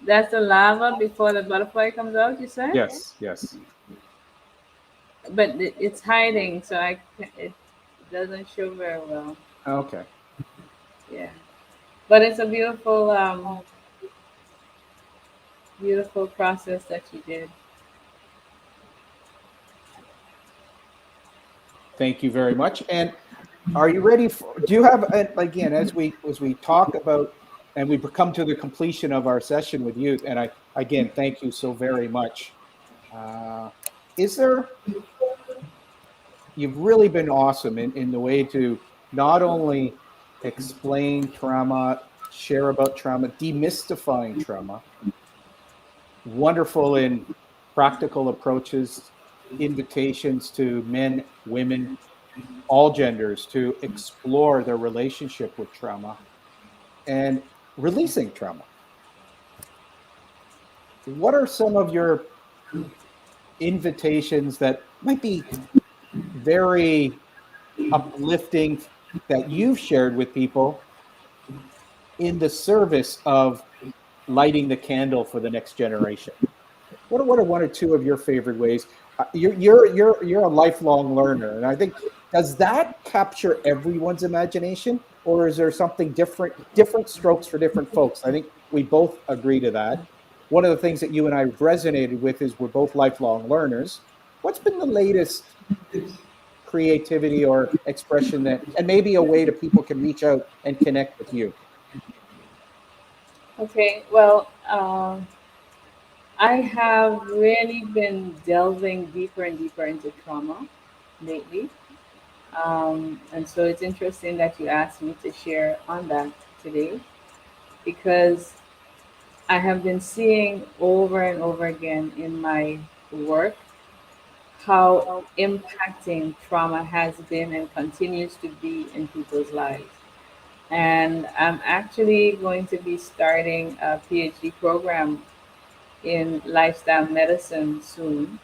That's the larva before the butterfly comes out, you said? Yes, yes. But it's hiding, so it doesn't show very well. Okay. Yeah. But it's a beautiful process that you did. Thank you very much. And are you ready do you have, again, as we talk about and we come to the completion of our session with you, and I, again, thank you so very much. You've really been awesome in the way to not only explain trauma, share about trauma, demystifying trauma, wonderful in practical approaches, invitations to men, women, all genders to explore their relationship with trauma and releasing trauma. What are some of your invitations that might be very uplifting that you've shared with people in the service of lighting the candle for the next generation? What are 1 or 2 of your favorite ways? You're a lifelong learner, and I think, does that capture everyone's imagination, or is there something different strokes for different folks? I think we both agree to that. One of the things that you and I resonated with is we're both lifelong learners. What's been the latest creativity or expression that, and maybe a way that people can reach out and connect with you? Okay, well, I have really been delving deeper and deeper into trauma lately. And so it's interesting that you asked me to share on that today, because I have been seeing over and over again in my work how impacting trauma has been and continues to be in people's lives. And I'm actually going to be starting a PhD program in lifestyle medicine soon.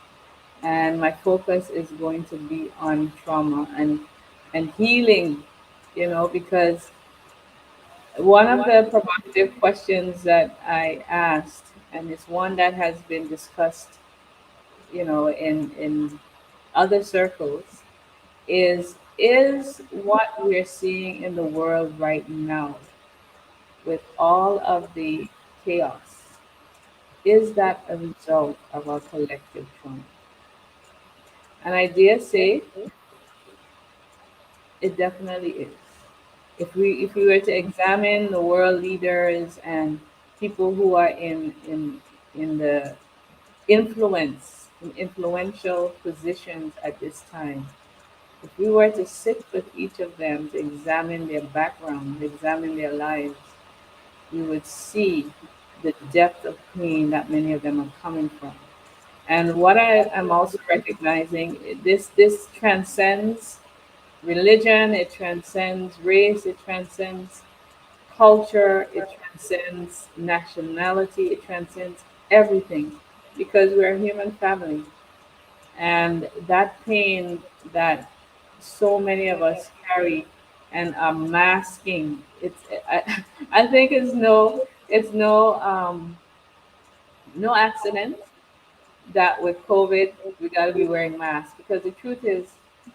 And my focus is going to be on trauma and healing, because one of the provocative questions that I asked, and it's one that has been discussed, in other circles, is what we're seeing in the world right now with all of the chaos, is that a result of our collective trauma? And I dare say it definitely is. If we were to examine the world leaders and people who are in the influential positions at this time, if we were to sit with each of them to examine their background, examine their lives, we would see the depth of pain that many of them are coming from. And what I am also recognizing, this transcends religion, it transcends race, it transcends culture, it transcends nationality, it transcends everything, because we're a human family. And that pain that so many of us carry and are masking, I think it's no accident that with COVID we got to be wearing masks, because the truth is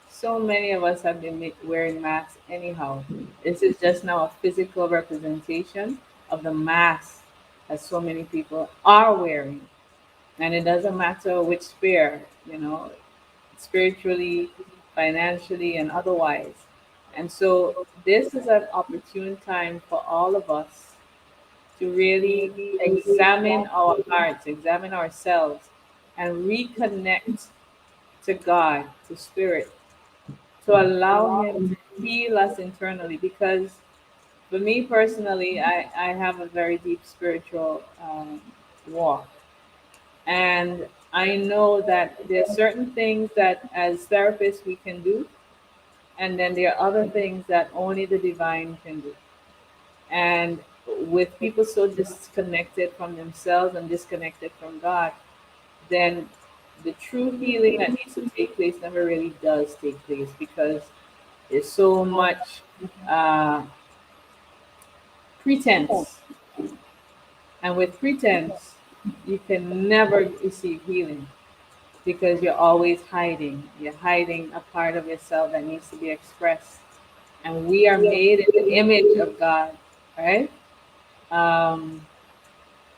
so many of us have been wearing masks anyhow. This is just now a physical representation of the mask that so many people are wearing. And it doesn't matter which sphere, spiritually, financially, and otherwise. And so this is an opportune time for all of us to really examine our hearts, examine ourselves, and reconnect to God, to Spirit, to allow Him to heal us internally. Because for me personally, I have a very deep spiritual walk. And I know that there are certain things that as therapists we can do, and then there are other things that only the divine can do. And with people so disconnected from themselves and disconnected from God, then the true healing that needs to take place never really does take place, because there's so much uh, pretense. And with pretense, you can never receive healing, because you're always hiding. You're hiding a part of yourself that needs to be expressed. And we are made in the image of God, right? Um,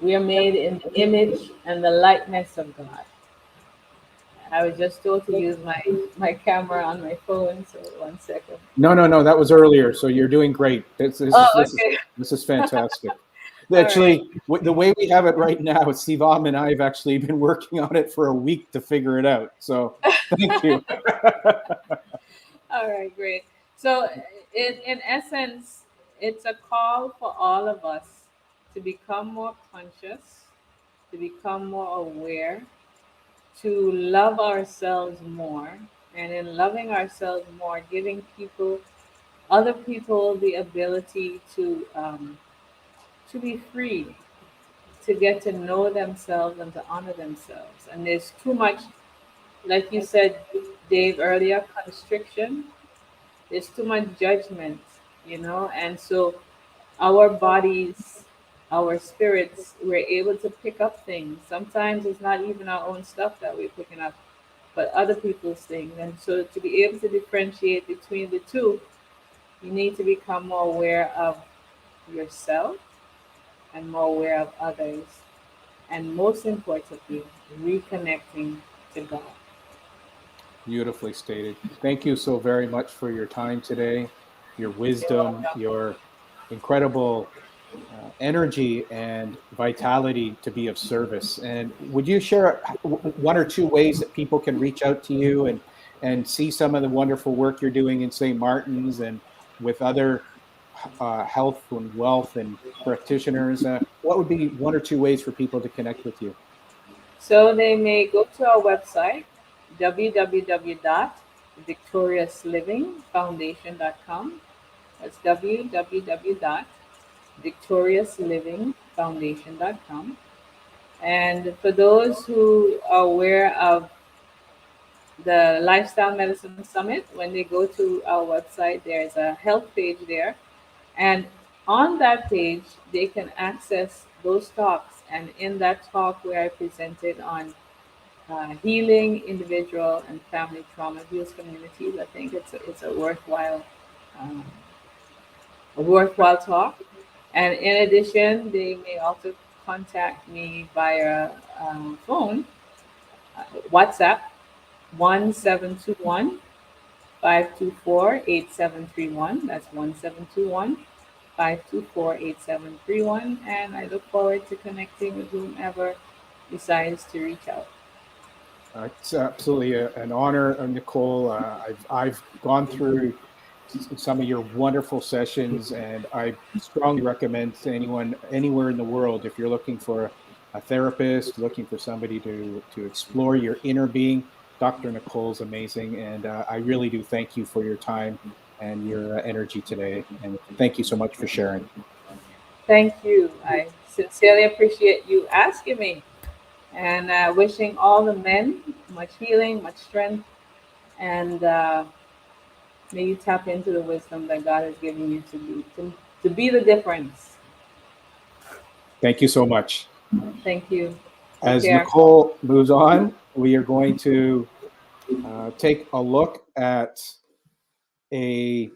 we are made in the image and the likeness of God. I was just told to use my camera on my phone, so 1 second. No. That was earlier. So you're doing great. Oh, okay. This is fantastic. All Actually, the way we have it right now, Sivam and I have actually been working on it for a week to figure it out. So thank you. All right, great. So, in essence, it's a call for all of us to become more conscious, to become more aware, to love ourselves more, and in loving ourselves more, giving other people, the ability to be free, to get to know themselves and to honor themselves. And there's too much, like you said, Dave, earlier, constriction. There's too much judgment, and so our bodies, our spirits, we're able to pick up things. Sometimes it's not even our own stuff that we're picking up, but other people's things. And so to be able to differentiate between the two, you need to become more aware of yourself and more aware of others. And most importantly, reconnecting to God. Beautifully stated. Thank you so very much for your time today, your wisdom, your incredible energy and vitality to be of service. And would you share one or two ways that people can reach out to you and see some of the wonderful work you're doing in St. Martin's and with other health and wealth and practitioners, what would be one or two ways for people to connect with you? So they may go to our website, www.victoriouslivingfoundation.com. That's www.victoriouslivingfoundation.com. And for those who are aware of the Lifestyle Medicine Summit, when they go to our website, there's a health page there. And on that page, they can access those talks. And in that talk, where I presented on healing individual and family trauma heals communities, I think it's um, a worthwhile talk. And in addition, they may also contact me via phone, WhatsApp, 1721 524-8731. That's 1721-524-8731. And I look forward to connecting with whomever decides to reach out. It's absolutely an honor, Nicole. I've gone through some of your wonderful sessions, and I strongly recommend to anyone anywhere in the world, if you're looking for a therapist, looking for somebody to explore your inner being, Dr. Nicole's amazing. And I really do thank you for your time and your energy today. And thank you so much for sharing. Thank you. I sincerely appreciate you asking me. And wishing all the men much healing, much strength, and may you tap into the wisdom that God has given you to be the difference. Thank you so much. Thank you. As Nicole moves on, we are going to take a look at a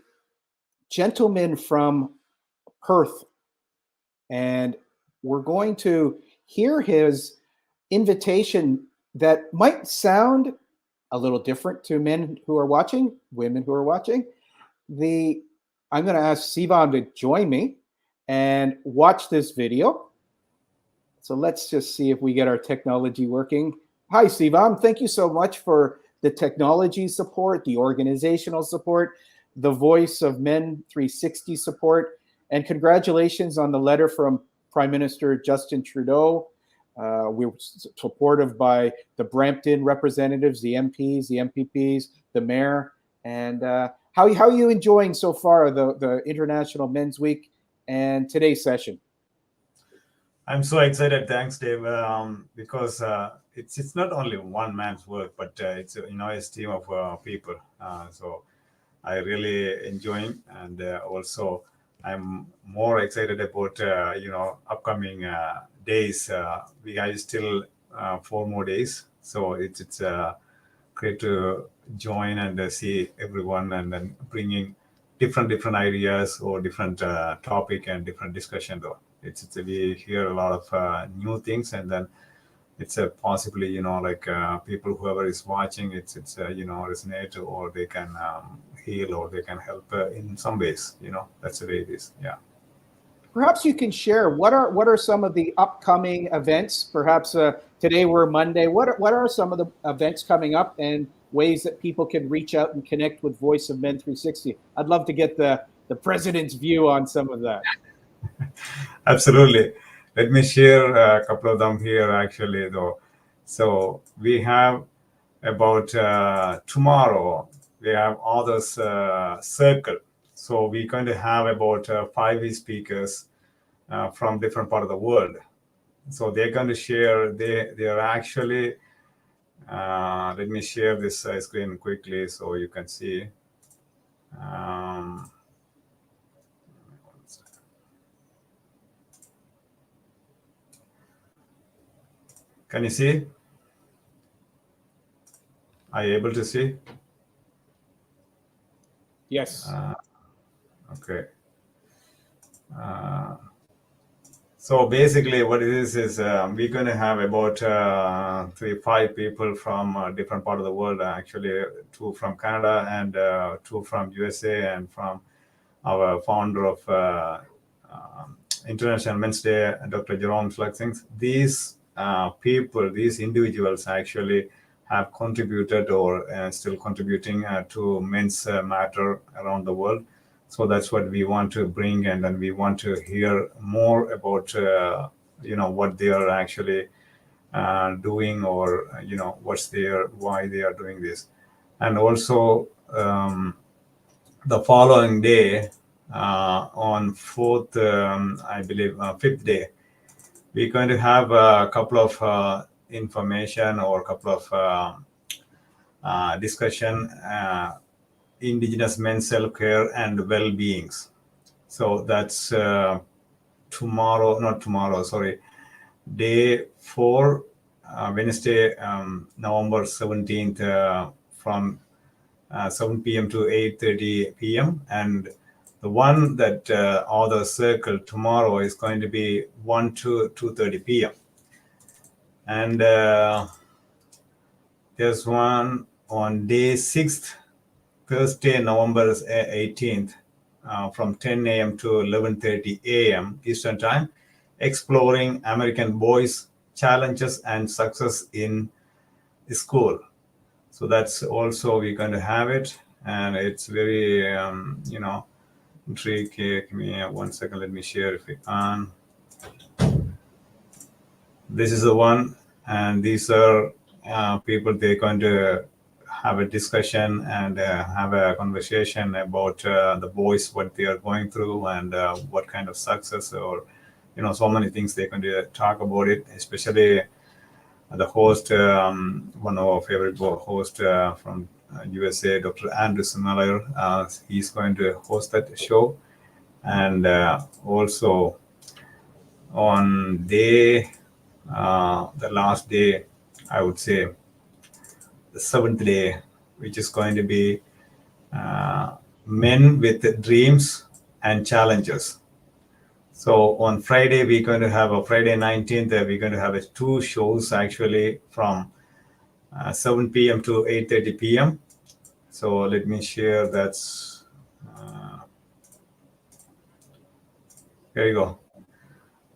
gentleman from Perth, and we're going to hear his invitation that might sound a little different to men who are watching, women who are watching. I'm going to ask Sivan to join me and watch this video. So let's just see if we get our technology working. Hi, Sivan. Thank you so much for the technology support, the organizational support, the Voice of Men 360 support, and congratulations on the letter from Prime Minister Justin Trudeau. We were supported by the Brampton representatives, the MPs, the MPPs, the mayor. And how are you enjoying so far the International Men's Week and today's session? I'm so excited. Thanks, Dave. Because it's not only one man's work, but it's a team of people. So I really enjoying, and also I'm more excited about upcoming days. We have still 4 more days, so it's great to join and see everyone, and then bringing different ideas or different topic and different discussion. Though we hear a lot of new things, and then it's possibly people whoever is watching it's resonate, or they can heal, or they can help in some ways. That's the way it is. Yeah. Perhaps you can share what are some of the upcoming events. Perhaps today we're Monday. What are some of the events coming up and ways that people can reach out and connect with Voice of Men 360? I'd love to get the president's view on some of that. Absolutely. Let me share a couple of them here, actually, though. So we have about tomorrow, we have Authors Circle. So we're going to have about 5 speakers from different part of the world. So they're going to share, they are actually, let me share this screen quickly so you can see. Can you see? Are you able to see? Yes. Okay. So basically what it is we're going to have about 5 people from different part of the world, actually 2 from Canada and 2 from USA, and from our founder of International Men's Day, Dr. Jerome Fluxings. These people, these individuals actually have contributed or still contributing to men's matter around the world. So that's what we want to bring, and then we want to hear more about what they are actually doing, or why they are doing this. And also the following day, on fourth, I believe, fifth day, we're going to have a couple of information, or a couple of discussion, indigenous men's self-care and well-beings. So that's day 4, Wednesday, November 17th, from 7 p.m. to 8:30 p.m. And the one that author circle tomorrow is going to be 1 to 2:30 p.m. And there's one on day 6th, Thursday, November 18th, from 10 a.m. to 11:30 a.m. Eastern Time, exploring American boys' challenges and success in school. So that's also, we're going to have it, and it's very, intriguing. Give me 1 second. Let me share if we can. This is the one, and these are people. They're going to have a discussion and have a conversation about the boys, what they are going through, and what kind of success, or so many things they're going to talk about it. Especially the host, one of our favorite hosts from USA, Dr. Andrew Miller. He's going to host that show, and also on day, the last day, I would say, the 7th day, which is going to be men with dreams and challenges. So on Friday, we're going to have a Friday 19th, we're going to have 2 shows actually, from 7 p.m. to 8:30 p.m. So let me share. That's here you go.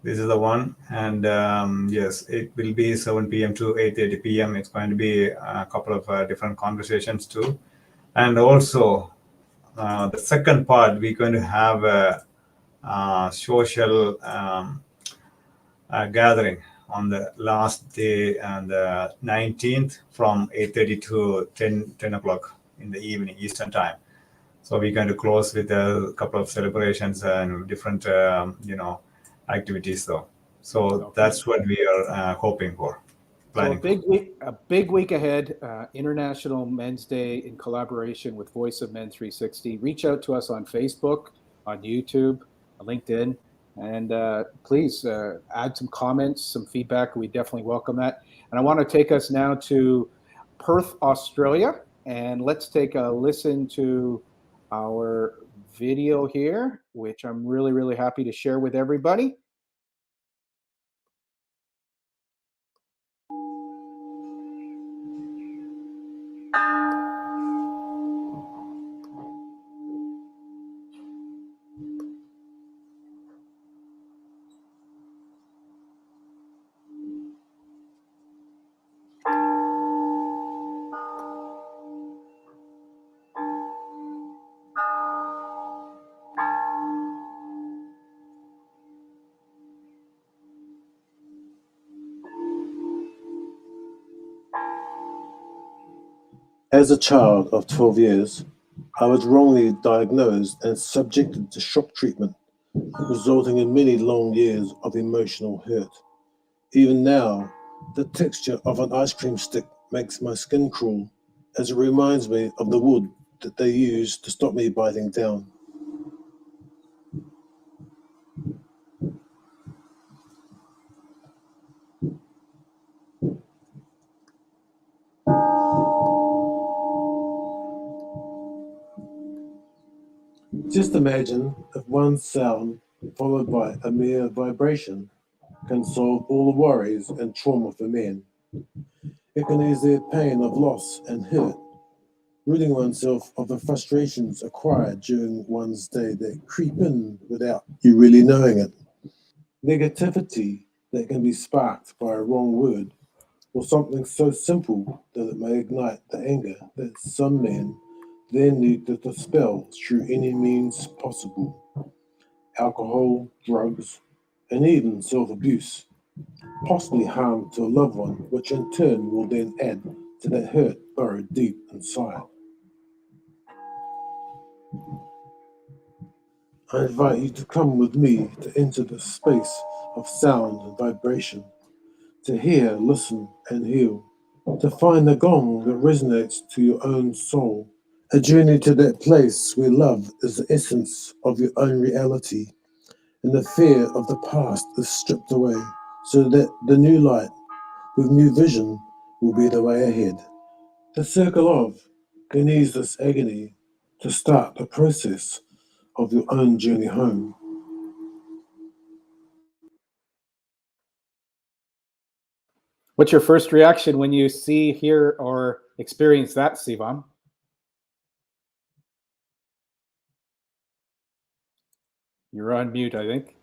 This is the one, and yes, it will be 7 p.m. to 8:30 p.m. It's going to be a couple of different conversations too. And also the second part, we're going to have a social gathering on the last day, and the 19th, from 8:30 to 10 o'clock in the evening Eastern Time. So we're going to close with a couple of celebrations and different activities though. So Okay. that's what we are hoping for. So a big week ahead. International Men's Day in collaboration with Voice of Men 360. Reach out to us on Facebook, on YouTube, on LinkedIn, and please add some comments, some feedback. We definitely welcome that. And I want to take us now to Perth, Australia, and let's take a listen to our video here, which I'm really, really happy to share with everybody. As a child of 12 years, I was wrongly diagnosed and subjected to shock treatment, resulting in many long years of emotional hurt. Even now, the texture of an ice cream stick makes my skin crawl, as it reminds me of the wood that they used to stop me biting down. Just imagine if one sound, followed by a mere vibration, can solve all the worries and trauma for men. It can ease their pain of loss and hurt, ridding oneself of the frustrations acquired during one's day that creep in without you really knowing it. Negativity that can be sparked by a wrong word, or something so simple that it may ignite the anger that some men then need to dispel through any means possible. Alcohol, drugs, and even self-abuse, possibly harm to a loved one, which in turn will then add to that hurt buried deep inside. I invite you to come with me to enter the space of sound and vibration, to hear, listen, and heal, to find the gong that resonates to your own soul, a journey to that place where love is the essence of your own reality, and the fear of the past is stripped away, so that the new light with new vision will be the way ahead. The circle of can ease this agony to start the process of your own journey home. What's your first reaction when you see, hear, or experience that, Sivan? You're on mute, I think.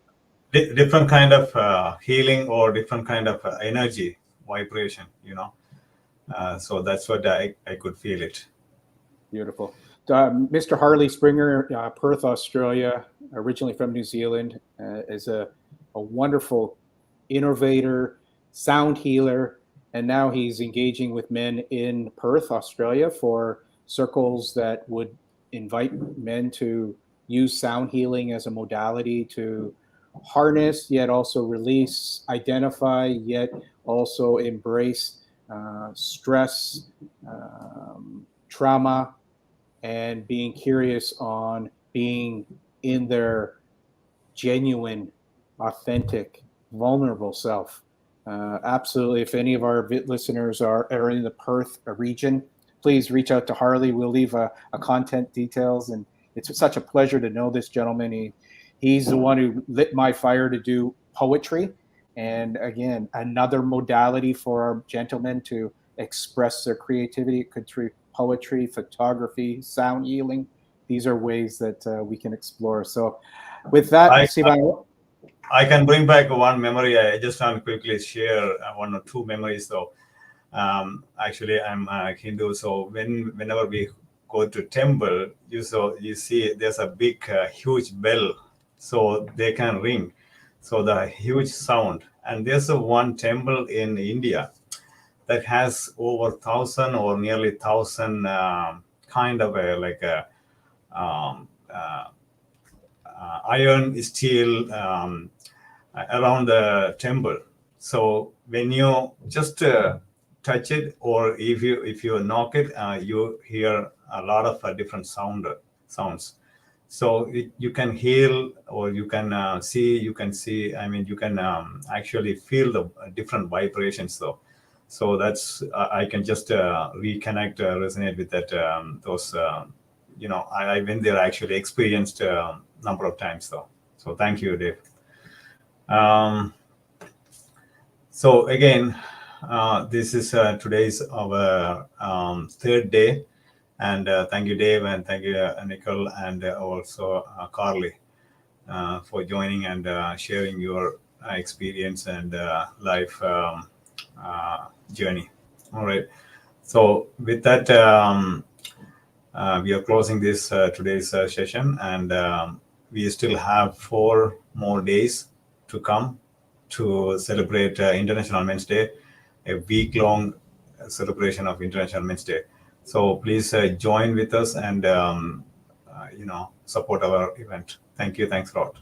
Different kind of healing or different kind of energy vibration, so that's what I could feel it. Beautiful. Mr. Harley Springer, Perth, Australia, originally from New Zealand, is a wonderful innovator, sound healer, and now he's engaging with men in Perth, Australia, for circles that would invite men to use sound healing as a modality to harness, yet also release, identify, yet also embrace stress, trauma, and being curious on being in their genuine, authentic, vulnerable self. Absolutely. If any of our listeners are in the Perth region, please reach out to Harley. We'll leave a content details. And it's such a pleasure to know this gentleman. He's the one who lit my fire to do poetry. And again, another modality for our gentlemen to express their creativity. It could be poetry, photography, sound healing. These are ways that we can explore. So with that, I can bring back one memory. I just want to quickly share one or two memories though. Actually, I'm Hindu, so whenever we go to temple, you see there's a big, huge bell, so they can ring. So the huge sound. And there's one temple in India that has over 1,000 or nearly 1,000 kind of iron, steel around the temple. So when you just touch it, or if you knock it, you hear a lot of different sounds. So you can heal, or you can see. You can actually feel the different vibrations though. So that's I can just reconnect, resonate with that. Those I went there, actually experienced a number of times though. So thank you, Dave. So again, this is today's our third day, and thank you, Dave, and thank you, Nicole, and also Carly for joining and sharing your experience and life journey. All right. So with that, we are closing this today's session, and we still have 4 more days to come to celebrate International Men's Day, a week-long celebration of International Men's Day. So please join with us and support our event. Thank you. Thanks a lot.